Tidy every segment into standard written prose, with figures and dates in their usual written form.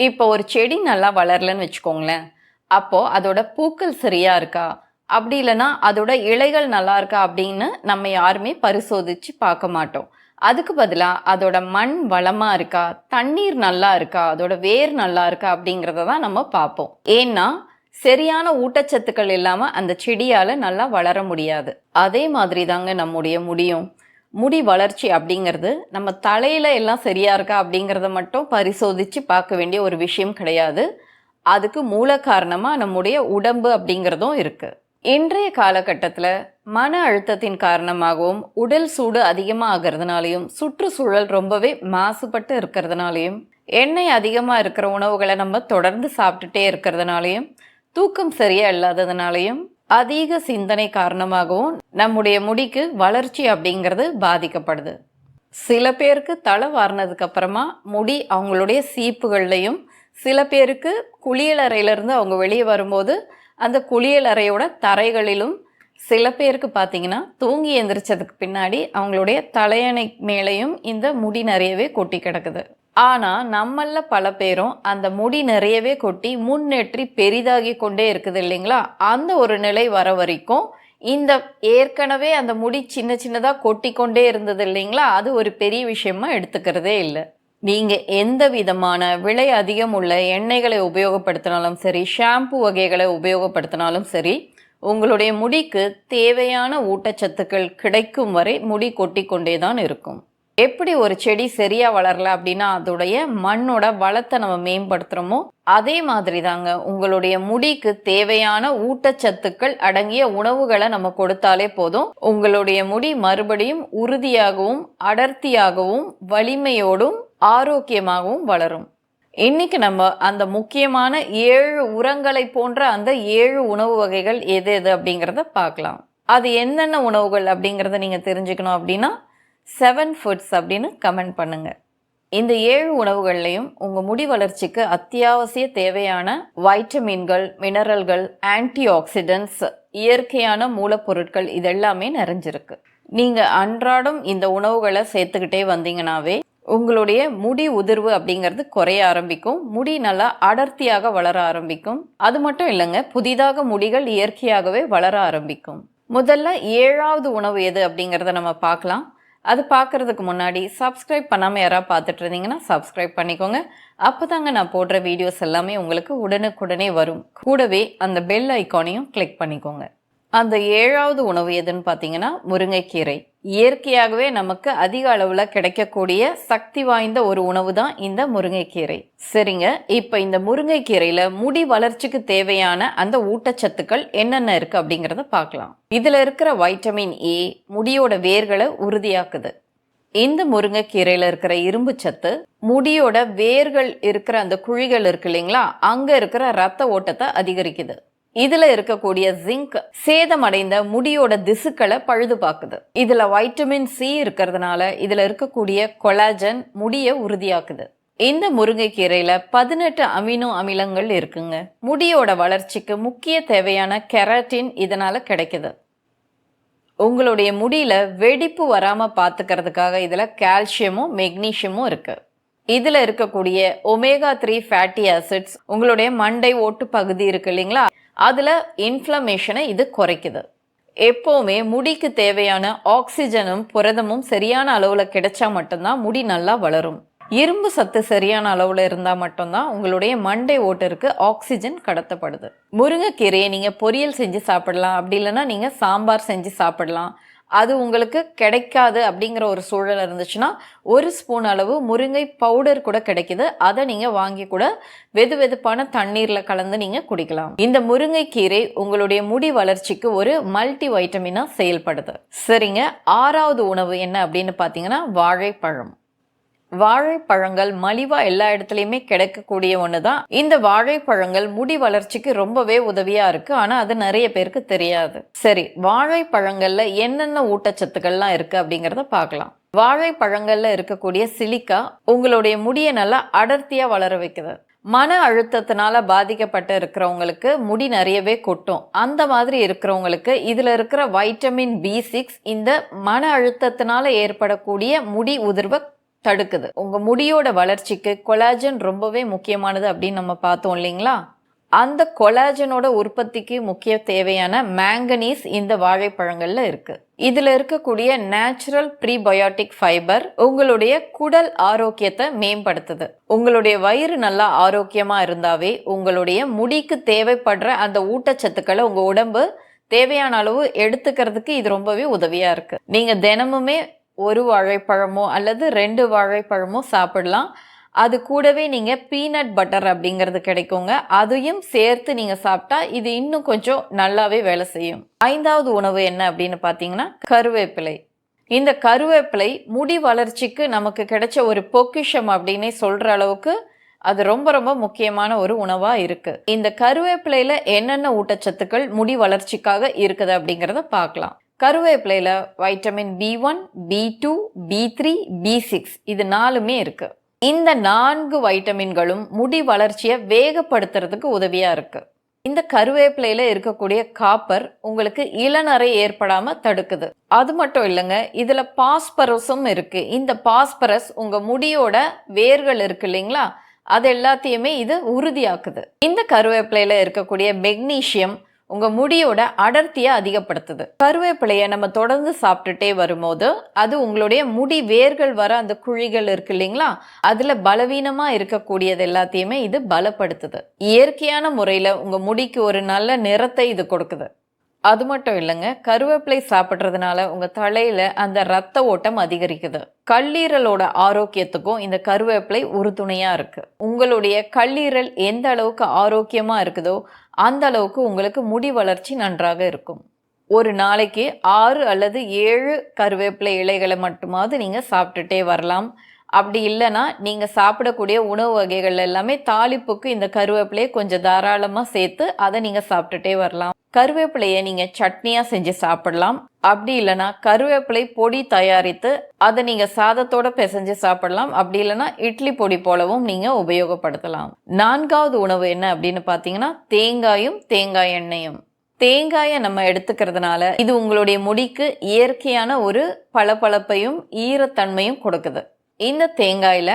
இப்போ ஒரு செடி நல்லா வளரலன்னு வச்சுக்கோங்களேன். அப்போ அதோட பூக்கள் சரியா இருக்கா? அப்படி இல்லைன்னா அதோட இலைகள் நல்லா இருக்கா? அப்படின்னு நம்ம யாருமே பரிசோதிச்சு பார்க்க மாட்டோம். அதுக்கு பதிலா அதோட மண் வளமா இருக்கா? தண்ணீர் நல்லா இருக்கா? அதோட வேர் நல்லா இருக்கா? அப்படிங்கிறத தான் நம்ம பார்ப்போம். ஏன்னா சரியான ஊட்டச்சத்துக்கள் இல்லாம அந்த செடியால நல்லா வளர முடியாது. அதே மாதிரி தாங்க நம்முடைய முடியும். முடி வளர்ச்சி அப்படிங்கிறது நம்ம தலையில எல்லாம் சரியா இருக்கா அப்படிங்கிறத மட்டும் பரிசோதிச்சு பார்க்க வேண்டிய ஒரு விஷயம் கிடையாது. அதுக்கு மூல காரணமா நம்முடைய உடம்பு அப்படிங்கிறதும் இருக்கு. இன்றைய காலகட்டத்தில் மன அழுத்தத்தின் காரணமாகவும் உடல் சூடு அதிகமாக ஆகிறதுனாலையும் சுற்றுச்சூழல் ரொம்பவே மாசுபட்டு இருக்கிறதுனாலையும் எண்ணெய் அதிகமாக இருக்கிற உணவுகளை நம்ம தொடர்ந்து சாப்பிட்டுட்டே இருக்கிறதுனாலையும் தூக்கம் சரியா இல்லாததுனாலையும் அதிக சிந்தனை காரணமாகவும் நம்முடைய முடிக்கு வளர்ச்சி அப்படிங்கிறது பாதிக்கப்படுது. சில பேருக்கு தலை வாரினதுக்கு அப்புறமா முடி அவங்களுடைய சீப்புகள்லையும், சில பேருக்கு குளியலறையிலிருந்து அவங்க வெளியே வரும்போது அந்த குளியலறையோட தரைகளிலும், சில பேருக்கு பார்த்தீங்கன்னா தூங்கி எந்திரிச்சதுக்கு பின்னாடி அவங்களுடைய தலையணை மேலேயும் இந்த முடி நிறையவே கொட்டி கிடக்குது. ஆனால் நம்மள பல பேரும் அந்த முடி நிறையவே கொட்டி முன்னேற்றி பெரிதாகி கொண்டே இருக்குது இல்லைங்களா? அந்த ஒரு நிலை வர வரைக்கும் இந்த ஏற்கனவே அந்த முடி சின்ன சின்னதாக கொட்டி கொண்டே இருந்தது இல்லைங்களா? அது ஒரு பெரிய விஷயமா எடுத்துக்கிறதே இல்லை. நீங்கள் எந்த விதமான விலை அதிகம் உள்ள எண்ணெய்களை உபயோகப்படுத்தினாலும் சரி, ஷாம்பு வகைகளை உபயோகப்படுத்தினாலும் சரி, உங்களுடைய முடிக்கு தேவையான ஊட்டச்சத்துக்கள் கிடைக்கும் வரை முடி கொட்டி கொண்டே தான் இருக்கும். எப்படி ஒரு செடி சரியா வளரல அப்படின்னா அதோடைய மண்ணோட வளத்தை நம்ம மேம்படுத்துறோமோ அதே மாதிரி தாங்க உங்களுடைய முடிக்கு தேவையான ஊட்டச்சத்துக்கள் அடங்கிய உணவுகளை நம்ம கொடுத்தாலே போதும், உங்களுடைய முடி மறுபடியும் உறுதியாகவும் அடர்த்தியாகவும் வலிமையோடும் ஆரோக்கியமாகவும் வளரும். இன்னைக்கு நம்ம அந்த முக்கியமான 7 உரங்களை போன்ற அந்த 7 உணவு வகைகள் எது எது அப்படிங்கிறத பார்க்கலாம். அது என்னென்ன உணவுகள் அப்படிங்கிறத நீங்க தெரிஞ்சுக்கணும் அப்படின்னா 7 ஃபுட்ஸ் அப்படின்னு கமெண்ட் பண்ணுங்க. இந்த 7 உணவுகள்லையும் உங்கள் முடி வளர்ச்சிக்கு அத்தியாவசிய தேவையான வைட்டமின்கள், மினரல்கள், ஆன்டி ஆக்சிடென்ட்ஸ், இயற்கையான மூலப்பொருட்கள் இதெல்லாமே நிறைஞ்சிருக்கு. நீங்கள் அன்றாடம் இந்த உணவுகளை சேர்த்துக்கிட்டே வந்தீங்கன்னாவே உங்களுடைய முடி உதிர்வு அப்படிங்கிறது குறைய ஆரம்பிக்கும், முடி நல்லா அடர்த்தியாக வளர ஆரம்பிக்கும். அது மட்டும் இல்லைங்க, புதிதாக முடிகள் இயற்கையாகவே வளர ஆரம்பிக்கும். முதல்ல 7வது உணவு எது அப்படிங்கிறத நம்ம பார்க்கலாம். அது பார்க்குறதுக்கு முன்னாடி சப்ஸ்கிரைப் பண்ணாமல் யாராவது பார்த்துட்டு இருந்தீங்கன்னா சப்ஸ்கிரைப் பண்ணிக்கோங்க. அப்போ தாங்க நான் போடுற வீடியோஸ் எல்லாமே உங்களுக்கு உடனுக்குடனே வரும். கூடவே அந்த பெல் ஐக்கானையும் கிளிக் பண்ணிக்கோங்க. அந்த 7வது உணவு எதுன்னு பார்த்தீங்கன்னா முருங்கைக்கீரை. இயற்கையாகவே நமக்கு அதிக அளவில் கிடைக்கக்கூடிய சக்தி வாய்ந்த ஒரு உணவு தான் இந்த முருங்கைக்கீரை. சரிங்க, இப்போ இந்த முருங்கைக்கீரையில் முடி வளர்ச்சிக்கு தேவையான அந்த ஊட்டச்சத்துக்கள் என்னென்ன இருக்குது அப்படிங்கிறத பார்க்கலாம். இதில் இருக்கிற வைட்டமின் ஏ முடியோட வேர்களை உறுதியாக்குது. இந்த முருங்கைக்கீரையில் இருக்கிற இரும்பு சத்து முடியோட வேர்கள் இருக்கிற அந்த குழிகள் இருக்கு இல்லைங்களா, அங்கே இருக்கிற ரத்த ஓட்டத்தை அதிகரிக்குது. இதுல இருக்கக்கூடிய ஜிங்க் சேதமடைந்த முடியோட திசுக்களை பழுது பார்க்குது. இதுல வைட்டமின் சி இருக்கிறதுனால இதுல இருக்கக்கூடிய கொலாஜன் முடியை உறுதியாக்குது. இந்த முருங்கைக்கீரையில 18 அமினோ அமிலங்கள் இருக்குங்க. முடியோட வளர்ச்சிக்கு முக்கிய தேவையான கெராட்டின் இதனால கிடைக்குது. உங்களுடைய முடியில வெடிப்பு வராம பார்த்துக்கிறதுக்காக இதுல கால்சியமும் மெக்னீஷியமும் இருக்கு. இதுல இருக்கக்கூடிய ஒமேகா 3 ஃபேட்டி ஆசிட்ஸ் உங்களுடைய மண்டை ஓட்டு பகுதி இருக்கு இல்லைங்களா, அதுல இன்ஃப்ளமேஷனை இது குறைக்குது. எப்போவுமே முடிக்கு தேவையான ஆக்சிஜனும் புரதமும் சரியான அளவுல கிடைச்சா மட்டும்தான் முடி நல்லா வளரும். இரும்பு சத்து சரியான அளவுல இருந்தா மட்டும்தான் உங்களுடைய மண்டை ஓட்டிற்கு ஆக்சிஜன் கடத்தப்படுது. முருங்கைக்கீரையை நீங்க பொரியல் செஞ்சு சாப்பிடலாம், அப்படி இல்லைன்னா நீங்க சாம்பார் செஞ்சு சாப்பிடலாம். அது உங்களுக்கு கிடைக்காது அப்படிங்கிற ஒரு சூழல் இருந்துச்சுன்னா 1 ஸ்பூன் அளவு முருங்கை பவுடர் கூட கிடைக்குது. அதை நீங்கள் வாங்கி கூட வெது வெதுப்பான தண்ணீரில் கலந்து நீங்கள் குடிக்கலாம். இந்த முருங்கைக்கீரை உங்களுடைய முடி வளர்ச்சிக்கு ஒரு மல்டி வைட்டமினாக செயல்படுது. சரிங்க, 6வது உணவு என்ன அப்படின்னு பார்த்தீங்கன்னா வாழைப்பழம். வாழைப்பழங்கள் மலிவா எல்லா இடத்துலையுமே கிடைக்கக்கூடிய ஒன்று தான். இந்த வாழைப்பழங்கள் முடி வளர்ச்சிக்கு ரொம்பவே உதவியா இருக்கு. ஆனா அது நிறைய பேருக்கு தெரியாது. சரி, வாழைப்பழங்கள்ல என்னென்ன ஊட்டச்சத்துக்கள்லாம் இருக்கு அப்படிங்கிறத பார்க்கலாம். வாழைப்பழங்கள்ல இருக்கக்கூடிய சிலிக்கா உங்களுடைய முடியை நல்லா அடர்த்தியா வளர வைக்குது. மன அழுத்தத்தினால பாதிக்கப்பட்டு இருக்கிறவங்களுக்கு முடி நிறையவே கொட்டும். அந்த மாதிரி இருக்கிறவங்களுக்கு இதுல இருக்கிற வைட்டமின் B6 இந்த மன அழுத்தத்தினால ஏற்படக்கூடிய முடி உதிர்வை தடுக்குது. உங்க முடியோட வளர்ச்சிக்கு கொலாஜன் ரொம்பவே முக்கியமானது அப்படின்னு நம்ம பார்த்தோம் இல்லைங்களா? அந்த கொலாஜனோட உற்பத்திக்கு முக்கிய தேவையான மேங்கனீஸ் இந்த வாழைப்பழங்கள்ல இருக்கு. இதுல இருக்கக்கூடிய நேச்சுரல் ப்ரீபயோட்டிக் ஃபைபர் உங்களுடைய குடல் ஆரோக்கியத்தை மேம்படுத்துது. உங்களுடைய வயிறு நல்லா ஆரோக்கியமா இருந்தாவே உங்களுடைய முடிக்கு தேவைப்படுற அந்த ஊட்டச்சத்துக்களை உங்க உடம்பு தேவையான அளவு எடுத்துக்கிறதுக்கு இது ரொம்பவே உதவியா இருக்கு. நீங்க தினமுமே ஒரு வாழைப்பழமோ அல்லது 2 வாழைப்பழமோ சாப்பிடலாம். அது கூடவே நீங்க பீனட் பட்டர் அப்படிங்கிறது கிடைக்குங்க. அதையும் சேர்த்து நீங்க சாப்பிட்டா இது இன்னும் கொஞ்சம் நல்லாவே வேலை செய்யும். 5வது உணவு என்ன அப்படின்னு பார்த்தீங்கன்னா கருவேப்பிலை. இந்த கருவேப்பிலை முடி வளர்ச்சிக்கு நமக்கு கிடைச்ச ஒரு பொக்கிஷம் அப்படின்னே சொல்ற அளவுக்கு அது ரொம்ப ரொம்ப முக்கியமான ஒரு உணவா இருக்கு. இந்த கருவேப்பிலையில என்னென்ன ஊட்டச்சத்துக்கள் முடி வளர்ச்சிக்காக இருக்குது அப்படிங்கிறத பார்க்கலாம். கருவேப்பிலையில vitamin B1, B2, B3, B6 இது 4மே இருக்கு. இந்த 4 வைட்டமின்களும் முடி வளர்ச்சியை வேகப்படுத்துறதுக்கு உதவியா இருக்கு. இந்த கருவேப்பிலையில இருக்கக்கூடிய காப்பர் உங்களுக்கு இளநரை ஏற்படாம தடுக்குது. அது மட்டும் இல்லைங்க, இதுல பாஸ்பரஸும் இருக்கு. இந்த பாஸ்பரஸ் உங்க முடியோட வேர்கள் இருக்கு இல்லைங்களா, அது எல்லாத்தையுமே இது உறுதியாக்குது. இந்த கருவேப்பிலையில இருக்கக்கூடிய மெக்னீசியம் உங்க முடியோட அடர்த்தியை அதிகப்படுத்துது. கருவேப்பிலையை நம்ம தொடர்ந்து சாப்பிட்டுட்டே வரும்போது அது உங்களுடைய முடி வேர்கள் வர அந்த குழிகள் இருக்கு இல்லைங்களா, அதுல பலவீனமா இருக்கக்கூடியது எல்லாத்தையுமே இது பலப்படுத்துது. இயற்கையான முறையில உங்க முடிக்கு ஒரு நல்ல நிறத்தை இது கொடுக்குது. அது மட்டும் இல்லைங்க, கருவேப்பிலை சாப்பிட்றதுனால உங்க தலையில அந்த ரத்த ஓட்டம் அதிகரிக்குது. கல்லீரலோட ஆரோக்கியத்துக்கும் இந்த கருவேப்பிலை உறுதுணையா இருக்கு. உங்களுடைய கல்லீரல் எந்த அளவுக்கு ஆரோக்கியமா இருக்குதோ அந்த அளவுக்கு உங்களுக்கு முடி வளர்ச்சி நன்றாக இருக்கும். ஒரு நாளைக்கு 6 அல்லது 7 கருவேப்பிலை இலைகளை மட்டுமாவது நீங்க சாப்பிட்டுட்டே வரலாம். அப்படி இல்லைன்னா நீங்க சாப்பிடக்கூடிய உணவு வகைகள் எல்லாமே தாளிப்புக்கு இந்த கருவேப்பிலையை கொஞ்சம் தாராளமா சேர்த்து அதை நீங்க சாப்பிட்டுட்டே வரலாம். கருவேப்பிலையை நீங்க சட்னியா செஞ்சு சாப்பிடலாம். அப்படி இல்லைன்னா கருவேப்பிலை பொடி தயாரித்து அதை நீங்க சாதத்தோட பிசைஞ்சு சாப்பிடலாம். அப்படி இல்லைன்னா இட்லி பொடி போலவும் நீங்க உபயோகப்படுத்தலாம். 4வது உணவு என்ன அப்படின்னு பார்த்தீங்கன்னா தேங்காயும் தேங்காய் எண்ணெயும். தேங்காயை நம்ம எடுத்துக்கிறதுனால இது உங்களுடைய முடிக்கு இயற்கையான ஒரு பளபளப்பையும் ஈரத்தன்மையும் கொடுக்குது. இந்த தேங்காயில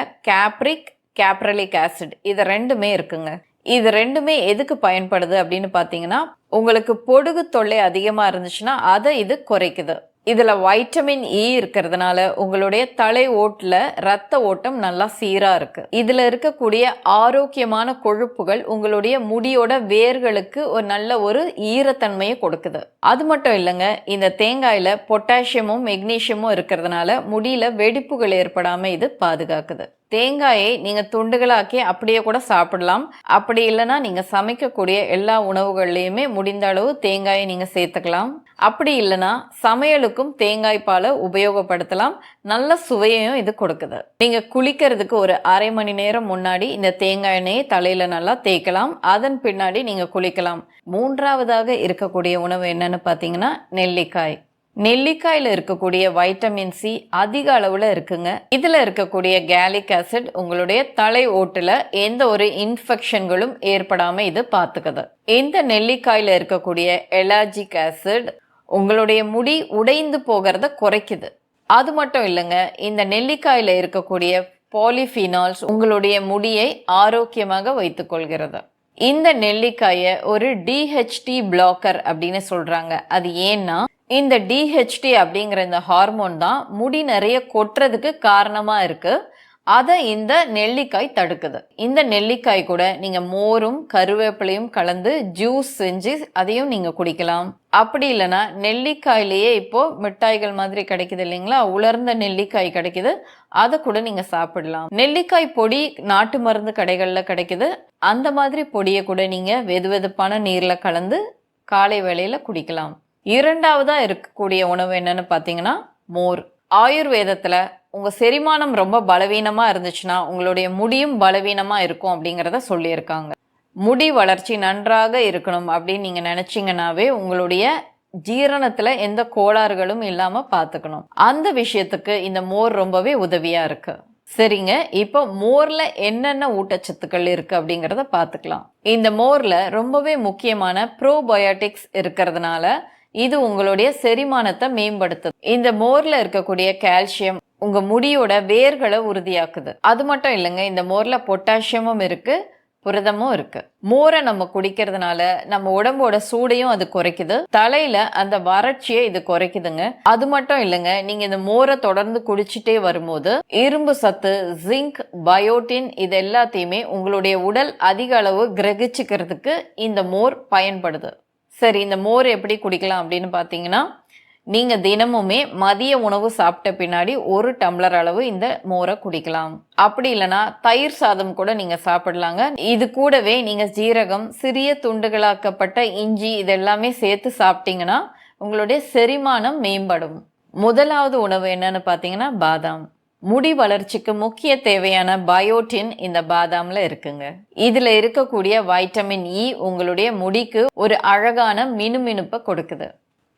கேப்ரலிக் ஆசிட் இது 2மே இருக்குங்க. இது 2மே எதுக்கு பயன்படுது அப்படின்னு பார்த்தீங்கன்னா, உங்களுக்கு பொடுகு தொல்லை அதிகமாக இருந்துச்சுன்னா அதை இது குறைக்குது. இதுல வைட்டமின் இ இருக்கிறதுனால உங்களுடைய தலை ஓட்டுல ரத்த ஓட்டம் நல்லா சீரா இருக்கு. இதுல இருக்கக்கூடிய ஆரோக்கியமான கொழுப்புகள் உங்களுடைய முடியோட வேர்களுக்கு ஒரு நல்ல ஒரு ஈரத்தன்மையை கொடுக்குது. அது மட்டும் இல்லைங்க, இந்த தேங்காயில பொட்டாசியமும் மெக்னீசியமும் இருக்கிறதுனால முடியில வெடிப்புகள் ஏற்படாம இது பாதுகாக்குது. தேங்காயை நீங்க துண்டுகளாக்கி அப்படியே கூட சாப்பிடலாம். அப்படி இல்லைன்னா நீங்க சமைக்கக்கூடிய எல்லா உணவுகள்லையுமே முடிந்த அளவு தேங்காயை நீங்க சேர்த்துக்கலாம். அப்படி இல்லைன்னா சமையலுக்கும் தேங்காய் பாலை உபயோகப்படுத்தலாம். நல்ல சுவையையும் இது கொடுக்குது. நீங்க குளிக்கிறதுக்கு ஒரு அரை மணி நேரம் முன்னாடி இந்த தேங்காய் எண்ணெயை தலையில நல்லா தேய்க்கலாம். அதன் பின்னாடி நீங்க குளிக்கலாம். 3வதாக இருக்கக்கூடிய உணவு என்னன்னு பார்த்தீங்கன்னா நெல்லிக்காய். நெல்லிக்காயில இருக்கக்கூடிய வைட்டமின் சி அதிக அளவுல இருக்குங்க. இதுல இருக்கக்கூடிய கேலிக் ஆசிட் உங்களுடைய தலை ஓட்டுல எந்த ஒரு இன்ஃபெக்ஷன்களும் ஏற்படாம இது பார்த்துக்குது. இந்த நெல்லிக்காயில இருக்கக்கூடிய எலாஜிக் ஆசிட் உங்களுடைய முடி உடைந்து போகிறத குறைக்குது. அது மட்டும் இல்லைங்க, இந்த நெல்லிக்காயில இருக்கக்கூடிய பாலிஃபினால்ஸ் உங்களுடைய முடியை ஆரோக்கியமாக வைத்துக் கொள்கிறது. இந்த நெல்லிக்காயை ஒரு டிஹெச்டி பிளாக்கர் அப்படின்னு சொல்றாங்க. அது ஏன்னா இந்த டிஹெச்டி அப்படிங்கிற இந்த ஹார்மோன் தான் முடி நிறைய கொட்டுறதுக்கு காரணமா இருக்கு. அதை இந்த நெல்லிக்காய் தடுக்குது. இந்த நெல்லிக்காய் கூட நீங்க மோரும் கருவேப்பிலையும் கலந்து ஜூஸ் செஞ்சு அதையும் நீங்க குடிக்கலாம். அப்படி இல்லைன்னா நெல்லிக்காயிலேயே இப்போ மிட்டாய்கள் மாதிரி கிடைக்குது இல்லைங்களா, உலர்ந்த நெல்லிக்காய் கிடைக்குது, அதை கூட நீங்க சாப்பிடலாம். நெல்லிக்காய் பொடி நாட்டு மருந்து கடைகள்ல கிடைக்குது. அந்த மாதிரி பொடியை கூட நீங்க வெதுவெதுப்பான நீர்ல கலந்து காலை வேளையில குடிக்கலாம். 2வதா இருக்கக்கூடிய உணவு என்னன்னு பார்த்தீங்கன்னா மோர். ஆயுர்வேதத்துல உங்க செரிமானம் ரொம்ப பலவீனமா இருந்துச்சுன்னா உங்களுடைய முடியும் பலவீனமா இருக்கும் அப்படிங்கிறத சொல்லியிருக்காங்க. முடி வளர்ச்சி நன்றாக இருக்கணும் அப்படின்னு நீங்க நினைச்சீங்கன்னாவே உங்களுடைய ஜீரணத்துல எந்த கோளாறுகளும் இல்லாம பார்த்துக்கணும். அந்த விஷயத்துக்கு இந்த மோர் ரொம்பவே உதவியா இருக்கு. சரிங்க, இப்போ மோர்ல என்னென்ன ஊட்டச்சத்துக்கள் இருக்கு அப்படிங்கிறத பார்த்துக்கலாம். இந்த மோர்ல ரொம்பவே முக்கியமான ப்ரோபயோட்டிக்ஸ் இருக்கிறதுனால இது உங்களுடைய செரிமானத்தை மேம்படுத்துது. இந்த மோர்ல இருக்கக்கூடிய கால்சியம் உங்க முடியோட வேர்களை உறுதியாக்குது. அது மட்டும் இல்லைங்க, இந்த மோர்ல பொட்டாசியமும் இருக்கு, புரதமும் இருக்கு. மோரை நம்ம குடிக்கிறதுனால நம்ம உடம்போட சூடையும் அது குறைக்குது, தலையில அந்த வறட்சியை இது குறைக்குதுங்க. அது மட்டும் இல்லைங்க, நீங்க இந்த மோரை தொடர்ந்து குடிச்சிட்டே வரும்போது இரும்பு சத்து, ஜிங்க், பயோட்டின் இது எல்லாத்தையுமே உங்களுடைய உடல் அதிக அளவு கிரகிச்சுக்கிறதுக்கு இந்த மோர் பயன்படுது. சரி, இந்த மோர் எப்படி குடிக்கலாம் அப்படின்னு பார்த்தீங்கன்னா, நீங்க தினமுமே மதிய உணவு சாப்பிட்ட பின்னாடி 1 டம்ளர் அளவு இந்த மோரை குடிக்கலாம். அப்படி இல்லைன்னா தயிர் சாதம் கூட நீங்க சாப்பிடலாங்க. இது கூடவே நீங்க ஜீரகம், சிறிய துண்டுகளாக்கப்பட்ட இஞ்சி இதெல்லாமே சேர்த்து சாப்பிட்டீங்கன்னா உங்களுடைய செரிமானம் மேம்படும். முதலாவது உணவு என்னன்னு பார்த்தீங்கன்னா பாதாம். முடி வளர்ச்சிக்கு முக்கிய தேவையான பயோட்டின் இந்த பாதாம்ல இருக்குங்க. இதுல இருக்கக்கூடிய வைட்டமின் இ உங்களுடைய முடிக்கு ஒரு அழகான மினுமினுப்பை கொடுக்குது.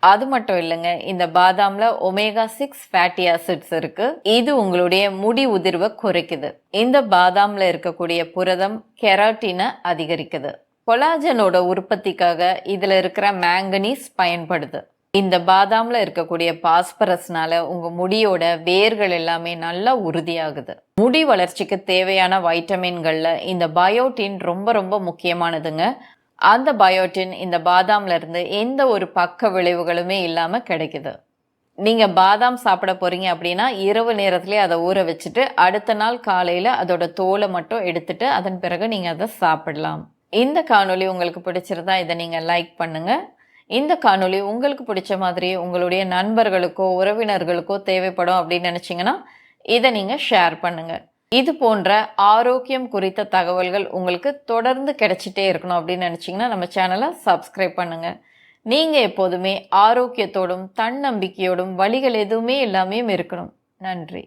அது மட்டும் இல்லைங்க, இந்த பாதாம்ல ஒமேகா 6 ஃபேட்டி ஆசிட்ஸ் இருக்கு. இது உங்களுடைய முடி உதிர்வை குறைக்குது. இந்த பாதாம்ல இருக்கக்கூடிய புரதம் கெராட்டினை அதிகரிக்குது. கொலாஜனோட உற்பத்திக்காக இதுல இருக்கிற மேங்கனீஸ் பயன்படுது. இந்த பாதாம்ல இருக்கக்கூடிய பாஸ்பரஸ்னால உங்க முடியோட வேர்கள் எல்லாமே நல்லா உறுதியாகுது. முடி வளர்ச்சிக்கு தேவையான வைட்டமின்கள்ல இந்த பயோட்டின் ரொம்ப ரொம்ப முக்கியமானதுங்க. அந்த பயோட்டின் இந்த பாதாம்ல இருந்து எந்த ஒரு பக்க விளைவுகளுமே இல்லாம கிடைக்குது. நீங்க பாதாம் சாப்பிட போறீங்க அப்படின்னா இரவு நேரத்திலே அதை ஊற வச்சுட்டு அடுத்த நாள் காலையில அதோட தோலை மட்டும் எடுத்துட்டு அதன் பிறகு நீங்க அதை சாப்பிடலாம். இந்த காணொளி உங்களுக்கு பிடிச்சிருந்தா இதை நீங்க லைக் பண்ணுங்க. இந்த காணொளி உங்களுக்கு பிடிச்ச மாதிரி உங்களுடைய நண்பர்களுக்கோ உறவினர்களுக்கோ தேவைப்படும் அப்படின்னு நினைச்சீங்கன்னா இதை நீங்க ஷேர் பண்ணுங்க. இது போன்ற ஆரோக்கியம் குறித்த தகவல்கள் உங்களுக்கு தொடர்ந்து கிடைச்சிட்டே இருக்கணும் அப்படின்னு நினைச்சீங்கன்னா நம்ம சேனலை சப்ஸ்கிரைப் பண்ணுங்க. நீங்க எப்போதுமே ஆரோக்கியத்தோடும் தன்னம்பிக்கையோடும் வலிகள் எதுவுமே இல்லாமையும் இருக்கணும். நன்றி.